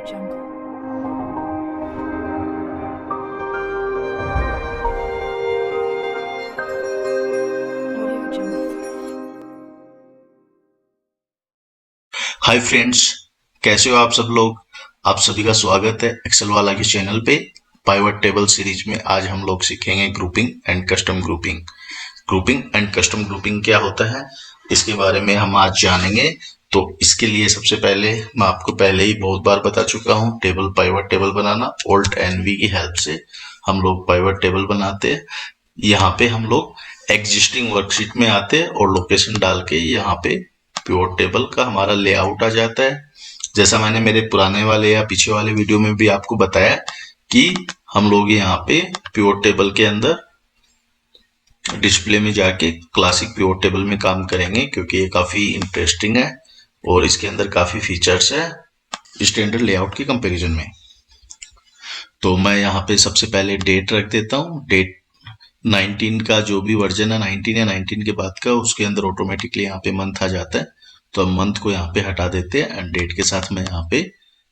Jungle. Audio Jungle. Hi friends, कैसे हो आप सब लोग। आप सभी का स्वागत है एक्सेल वाला के चैनल पे। पाइवट टेबल सीरीज में आज हम लोग सीखेंगे grouping and custom grouping. Grouping and custom grouping क्या होता है, इसके बारे में हम आज जानेंगे। तो इसके लिए सबसे पहले मैं आपको पहले ही बहुत बार बता चुका हूँ, टेबल पाइवट टेबल बनाना ओल्ट एनवी की हेल्प से हम लोग पाइवट टेबल बनाते हैं। यहाँ पे हम लोग एग्जिस्टिंग वर्कशीट में आते हैं और लोकेशन डाल के यहाँ पे पिवट टेबल का हमारा लेआउट आ जाता है। जैसा मैंने मेरे पुराने वाले या पीछे वाले वीडियो में भी आपको बताया कि हम लोग यहाँ पे पिवट टेबल के अंदर डिस्प्ले में जाके क्लासिक पिवट टेबल में काम करेंगे, क्योंकि ये काफी इंटरेस्टिंग है और इसके अंदर काफी फीचर्स है स्टैंडर्ड लेआउट के कंपैरिजन में। तो मैं यहाँ पे सबसे पहले डेट रख देता हूँ। डेट 19 का जो भी वर्जन है, 19 या 19 के बाद का, उसके अंदर ऑटोमेटिकली यहाँ पे मंथ आ जाता है। तो अब मंथ को यहाँ पे हटा देते हैं एंड डेट के साथ मैं यहाँ पे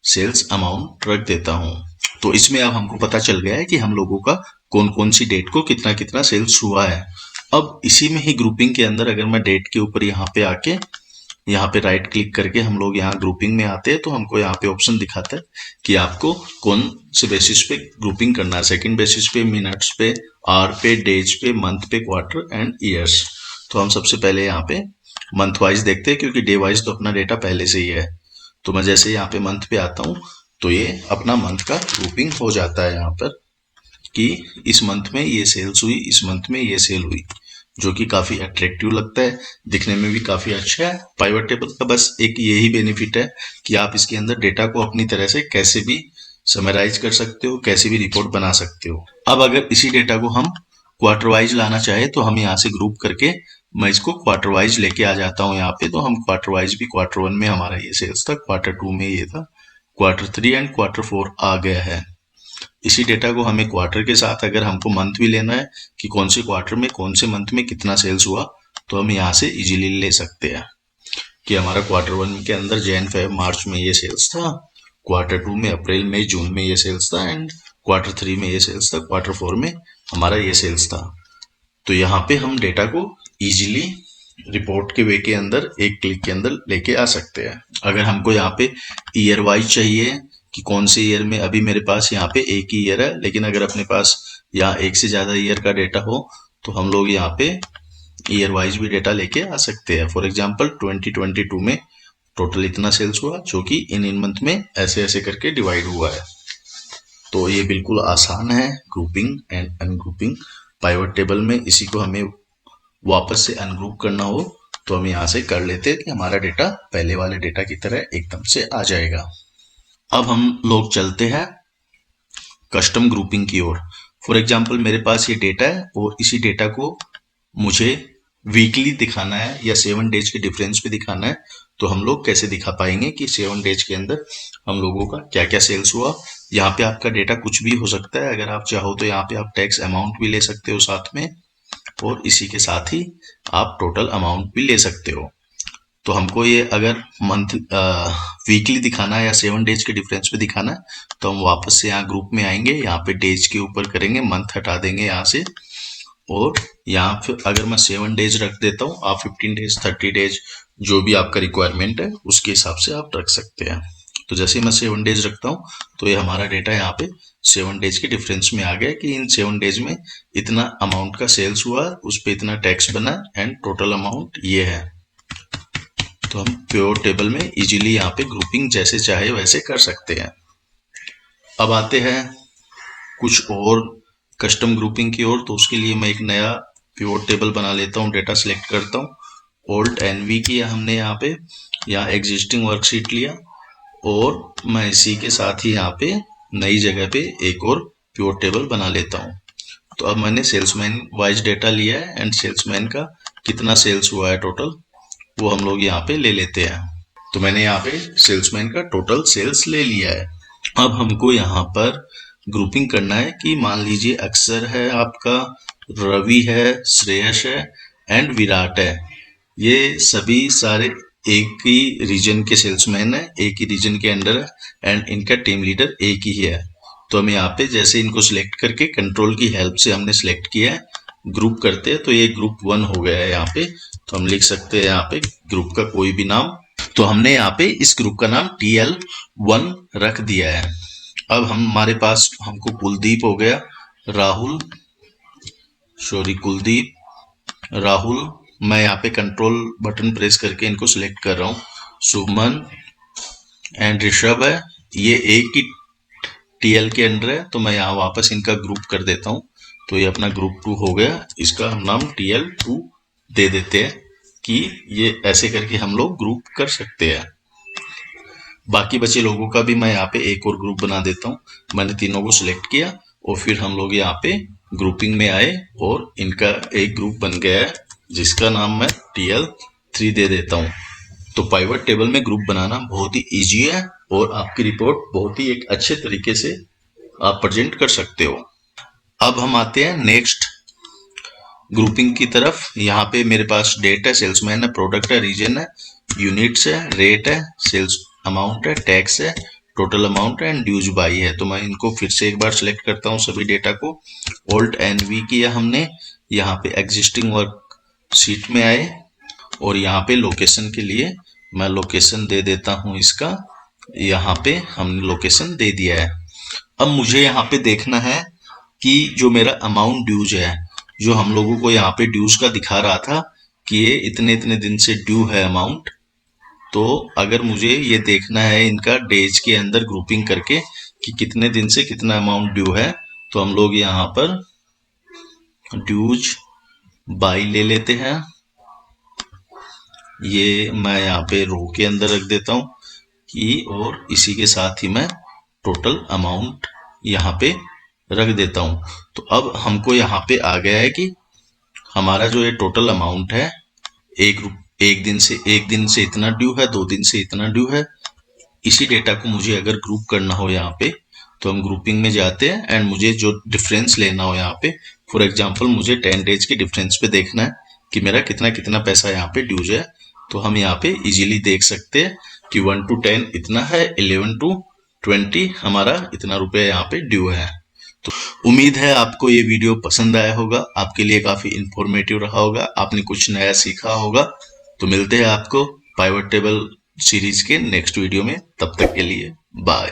सेल्स अमाउंट रख देता हूँ। तो इसमें अब हमको पता चल गया है कि हम लोगों का कौन कौन सी डेट को कितना कितना सेल्स हुआ है। अब इसी में ही ग्रुपिंग के अंदर अगर मैं डेट के ऊपर यहाँ पे आके यहाँ पे राइट क्लिक करके हम लोग यहाँ ग्रुपिंग में आते हैं, तो हमको यहाँ पे ऑप्शन दिखाता है कि आपको कौन से बेसिस पे ग्रुपिंग करना है। सेकंड बेसिस पे, मिनट्स पे, आवर पे, डेज पे, मंथ पे, क्वार्टर एंड ईयर्स। तो हम सबसे पहले यहाँ पे मंथ वाइज देखते हैं, क्योंकि डे वाइज तो अपना डेटा पहले से ही है। तो मैं जैसे यहाँ पे मंथ पे आता हूँ तो ये अपना मंथ का ग्रुपिंग हो जाता है यहाँ पर कि इस मंथ में ये सेल्स हुई, इस मंथ में ये सेल हुई, जो कि काफी अट्रैक्टिव लगता है, दिखने में भी काफी अच्छा है। पाइवट टेबल का बस एक यही बेनिफिट है कि आप इसके अंदर डेटा को अपनी तरह से कैसे भी समराइज कर सकते हो, कैसे भी रिपोर्ट बना सकते हो। अब अगर इसी डेटा को हम क्वार्टर वाइज लाना चाहे तो हम यहाँ से ग्रुप करके मैं इसको क्वार्टर वाइज लेके आ जाता हूँ यहाँ पे। तो हम क्वार्टर वाइज भी, क्वार्टर वन में हमारा ये सेल्स था, क्वार्टर टू में ये था, quarter three and quarter four आ गया है। इसी डेटा को हमें क्वार्टर के साथ अगर हमको मंथ भी लेना है कि कौन से क्वार्टर में कौन से मंथ में कितना सेल्स हुआ, तो हम यहाँ से इजीली ले सकते हैं कि हमारा क्वार्टर वन के अंदर जैन फेब मार्च में ये सेल्स था, क्वार्टर टू में अप्रैल मई जून में ये सेल्स था एंड क्वार्टर थ्री में ये सेल्स था, क्वार्टर फोर में हमारा ये सेल्स था। तो यहाँ पे हम डेटा को इजीली रिपोर्ट के वे के अंदर एक क्लिक के अंदर लेके आ सकते हैं। अगर हमको यहाँ पे ईयर वाइज चाहिए कि कौन से ईयर में, अभी मेरे पास यहाँ पे एक ही ईयर है, लेकिन अगर अपने पास यहाँ एक से ज्यादा ईयर का डेटा हो तो हम लोग यहाँ पे ईयर वाइज भी डेटा लेके आ सकते हैं। फॉर एग्जाम्पल 2022 में टोटल इतना सेल्स हुआ, जो कि इन मंथ में ऐसे ऐसे करके डिवाइड हुआ है। तो ये बिल्कुल आसान है grouping and ungrouping pivot table में। इसी को हमें वापस से अनग्रुप करना हो तो हम यहाँ से कर लेते हैं कि हमारा डेटा पहले वाले डेटा की तरह एकदम से आ जाएगा। अब हम लोग चलते हैं कस्टम ग्रुपिंग की ओर। फॉर एग्जाम्पल मेरे पास ये डेटा है और इसी डेटा को मुझे वीकली दिखाना है या 7 डेज के डिफरेंस पे दिखाना है। तो हम लोग कैसे दिखा पाएंगे कि 7 डेज के अंदर हम लोगों का क्या क्या सेल्स हुआ। यहाँ पे आपका डेटा कुछ भी हो सकता है, अगर आप चाहो तो यहाँ पे आप टैक्स अमाउंट भी ले सकते हो साथ में, और इसी के साथ ही आप टोटल अमाउंट भी ले सकते हो। तो हमको ये अगर मंथ वीकली दिखाना है या 7 डेज के डिफरेंस पे दिखाना है, तो हम वापस से यहाँ ग्रुप में आएंगे, यहाँ पे डेज के ऊपर करेंगे, मंथ हटा देंगे यहाँ से, और यहाँ पे अगर मैं 7 डेज रख देता हूँ, आप 15 डेज 30 डेज जो भी आपका रिक्वायरमेंट है उसके हिसाब से आप रख सकते हैं। तो जैसे मैं 7 डेज रखता हूँ तो ये हमारा डेटा यहाँ पे 7 डेज के डिफरेंस में आ गया कि इन 7 डेज में इतना अमाउंट का सेल्स हुआ, उस पर इतना टैक्स बना एंड टोटल अमाउंट ये है। तो हम प्योर टेबल में इजीली यहाँ पे ग्रुपिंग जैसे चाहे वैसे कर सकते हैं। अब आते हैं कुछ और कस्टम ग्रुपिंग की ओर। तो उसके लिए मैं एक नया पिवट टेबल बना लेता हूँ, डेटा सिलेक्ट करता हूँ, ओल्ट एनवी किया हमने यहाँ पे, यहाँ एग्जिस्टिंग वर्कशीट लिया और मैं इसी के साथ ही यहाँ पे नई जगह पे एक और पिवट टेबल बना लेता हूँ। तो अब मैंने सेल्समैन वाइज डेटा लिया है एंड सेल्समैन का कितना सेल्स हुआ है टोटल, वो हम लोग यहाँ पे ले लेते हैं। तो मैंने यहाँ पे सेल्समैन का टोटल सेल्स ले लिया है। अब हमको यहाँ पर ग्रुपिंग करना है कि मान लीजिए अक्षर है आपका, रवि है, श्रेयस है एंड विराट है, ये सभी सारे एक ही रीजन के सेल्समैन है, एक ही रीजन के अंडर है, एंड इनका टीम लीडर एक ही है। तो हम यहाँ पे जैसे इनको सिलेक्ट करके कंट्रोल की हेल्प से हमने सिलेक्ट किया है, ग्रुप करते हैं तो ये ग्रुप 1 हो गया है यहाँ पे। तो हम लिख सकते हैं यहाँ पे ग्रुप का कोई भी नाम। तो हमने यहाँ पे इस ग्रुप का नाम TL1 रख दिया है। अब हमारे पास हमको कुलदीप हो गया, राहुल, कुलदीप, राहुल, मैं यहाँ पे कंट्रोल बटन प्रेस करके इनको सिलेक्ट कर रहा हूँ, सुमन एंड ऋषभ है, ये एक ही TL के अंडर है, तो मैं यहाँ वापस इनका ग्रुप कर देता हूँ। तो ये अपना ग्रुप 2 हो गया, इसका हम नाम TL2 दे देते हैं कि ये ऐसे करके हम लोग ग्रुप कर सकते हैं। बाकी बचे लोगों का भी मैं यहाँ पे एक और ग्रुप बना देता हूँ। मैंने तीनों को सिलेक्ट किया और फिर हम लोग यहाँ पे ग्रुपिंग में आए और इनका एक ग्रुप बन गया है जिसका नाम मैं TL3 दे देता हूँ। तो पाइवट टेबल में ग्रुप बनाना बहुत ही इजी है और आपकी रिपोर्ट बहुत ही एक अच्छे तरीके से आप प्रेजेंट कर सकते हो। अब हम आते हैं नेक्स्ट ग्रुपिंग की तरफ। यहाँ पे मेरे पास डेट है, सेल्समैन है, प्रोडक्ट है, रीजन है, यूनिट्स है, रेट है, सेल्स अमाउंट है, टैक्स है, टोटल अमाउंट है एंड ड्यूज बाई है। तो मैं इनको फिर से एक बार सिलेक्ट करता हूँ सभी डेटा को, Alt NV किया हमने, यहाँ पे एग्जिस्टिंग वर्क शीट में आए और यहाँ पे लोकेशन के लिए मैं लोकेशन दे देता हूँ इसका, यहाँ पे हमने लोकेशन दे दिया है। अब मुझे यहाँ पे देखना है कि जो मेरा अमाउंट ड्यूज है, जो हम लोगों को यहाँ पे ड्यूज का दिखा रहा था कि ये इतने इतने दिन से ड्यू है अमाउंट, तो अगर मुझे ये देखना है इनका डेज के अंदर ग्रुपिंग करके कि कितने दिन से कितना अमाउंट ड्यू है, तो हम लोग यहाँ पर ड्यूज बाई ले लेते हैं। ये मैं यहाँ पे रो के अंदर रख देता हूँ कि, और इसी के साथ ही मैं टोटल अमाउंट यहाँ पे रख देता हूँ। तो अब हमको यहाँ पे आ गया है कि हमारा जो ये टोटल अमाउंट है, एक दिन से इतना ड्यू है, 2 दिन से इतना ड्यू है। इसी डेटा को मुझे अगर ग्रुप करना हो यहाँ पे, तो हम ग्रुपिंग में जाते हैं एंड मुझे जो डिफरेंस लेना हो यहाँ पे, फॉर एग्जांपल मुझे 10 डेज के डिफरेंस पे देखना है कि मेरा कितना कितना पैसा यहाँ पे ड्यूज है। तो हम यहाँ पे इजीली देख सकते हैं कि 1 to 10 इतना है, 11 to 20 हमारा इतना रुपया यहाँ पे ड्यू है। तो उम्मीद है आपको ये वीडियो पसंद आया होगा, आपके लिए काफी इंफॉर्मेटिव रहा होगा, आपने कुछ नया सीखा होगा। तो मिलते हैं आपको पाइवट टेबल सीरीज के नेक्स्ट वीडियो में, तब तक के लिए बाय।